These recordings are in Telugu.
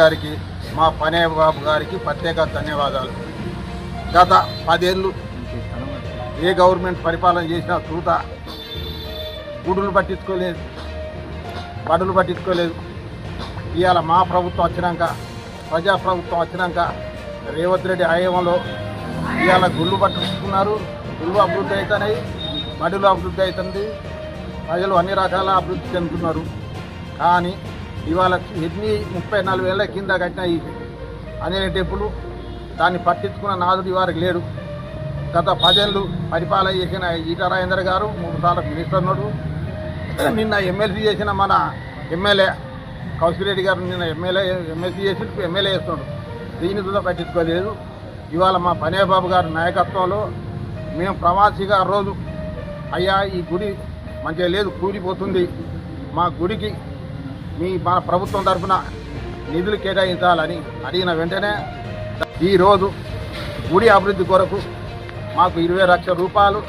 గారికి మా పనే బాబు గారికి ప్రత్యేక ధన్యవాదాలు. గత 10 ఏళ్ళు ఏ గవర్నమెంట్ పరిపాలన చేసినా చూత గుడులు పట్టించుకోలేదు, బడులు పట్టించుకోలేదు. ఇవాళ మా ప్రభుత్వం వచ్చినాక, ప్రజాప్రభుత్వం వచ్చినాక రేవంత్ రెడ్డి హయాంలో ఇవాళ గుళ్ళు పట్టించుకున్నారు. గుళ్ళు అభివృద్ధి అవుతున్నాయి, బడులు అభివృద్ధి అవుతుంది, ప్రజలు అన్ని రకాల అభివృద్ధి చెందుతున్నారు. కానీ ఇవాళ ఎన్ని 30-40 ఏళ్ళ కింద కట్టిన ఈ ఆంజనేయ టెంపుల్ దాన్ని పట్టించుకున్న నాదుడు వారికి లేడు. గత 10 ఏళ్ళు పరిపాలన చేసిన ఈటల రాజేందర్ గారు 3 సార్లు మినిస్టర్ ఉన్నాడు. నిన్న ఎమ్మెల్సీ చేసిన మన ఎమ్మెల్యే కౌశిరెడ్డి గారు నిన్న ఎమ్మెల్సీ చేసి ఎమ్మెల్యే చేస్తున్నాడు. దీన్ని కూడా పట్టించుకోలేదు. ఇవాళ మా పనేబాబు గారి నాయకత్వంలో మేము ప్రవాసిగా రోజు అయ్యా ఈ గుడి మంచిగా లేదు, కూలిపోతుంది, మా గుడికి మన ప్రభుత్వం తరఫున నిధులు కేటాయించాలని అడిగిన వెంటనే ఈరోజు గుడి అభివృద్ధి కొరకు మాకు 20 లక్షల రూపాయలు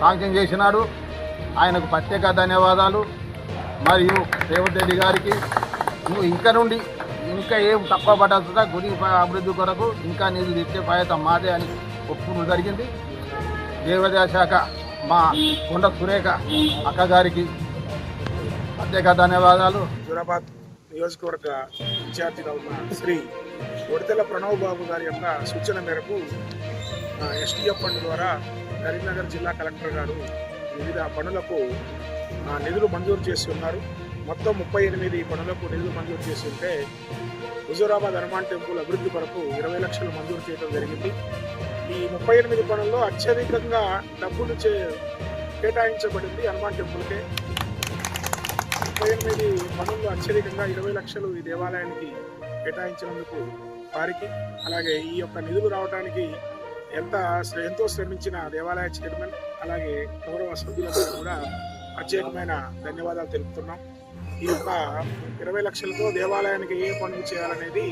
శాంక్షన్ చేసినాడు. ఆయనకు ప్రత్యేక ధన్యవాదాలు. మరియు రేవంత్ రెడ్డి గారికి ఇంకా ఏం తక్కువ పడాల్సిందా గుడి అభివృద్ధి కొరకు ఇంకా నిధులు ఇచ్చే బాధ్యత మాదే అని ఒప్పుకోవడం జరిగింది. దేవాదాయ శాఖ మా కొండ సురేఖ అక్క గారికి ప్రత్యేక ధన్యవాదాలు. హుజూరాబాద్ నియోజకవర్గ ఇన్ఛార్జిగా ఉన్న శ్రీ ఒడితెల ప్రణవ్ బాబు గారి యొక్క సూచన మేరకు ఎస్టీఎఫ్ ఫండ్ ద్వారా కరీంనగర్ జిల్లా కలెక్టర్ గారు వివిధ పనులకు నిధులు మంజూరు చేసి ఉన్నారు. మొత్తం 38 పనులకు నిధులు మంజూరు చేసి ఉంటే హుజూరాబాద్ హనుమాన్ టెంపుల్ అభివృద్ధి కొరకు 20 లక్షలు మంజూరు చేయడం జరిగింది. ఈ 38 పనుల్లో అత్యధికంగా డబ్బులు కేటాయించబడింది హనుమాన్ టెంపుల్కే. 38 పనుల్లో అత్యధికంగా 20 లక్షలు ఈ దేవాలయానికి కేటాయించినందుకు వారికి, అలాగే ఈ యొక్క నిధులు రావడానికి ఎంతో శ్రమించిన దేవాలయ చైర్మన్ అలాగే గౌరవ సభ్యులకు కూడా ప్రత్యేకమైన ధన్యవాదాలు తెలుపుతున్నాం. ఈ యొక్క 20 లక్షలతో దేవాలయానికి ఏ పనులు చేయాలనేది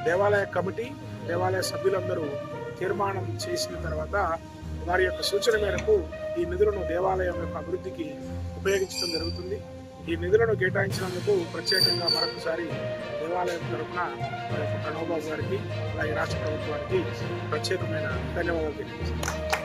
దేవాలయ కమిటీ, దేవాలయ సభ్యులందరూ తీర్మానం చేసిన తర్వాత వారి యొక్క సూచన మేరకు ఈ నిధులను దేవాలయం యొక్క అభివృద్ధికి ఉపయోగించడం జరుగుతుంది. ఈ నిధులను కేటాయించినందుకు ప్రత్యేకంగా మరొకసారి దేవాలయం తరఫున ప్రణవ్ బాబు గారికి అలాగే రాష్ట్ర ప్రభుత్వానికి ప్రత్యేకమైన ధన్యవాదాలు తెలియజేస్తున్నాను.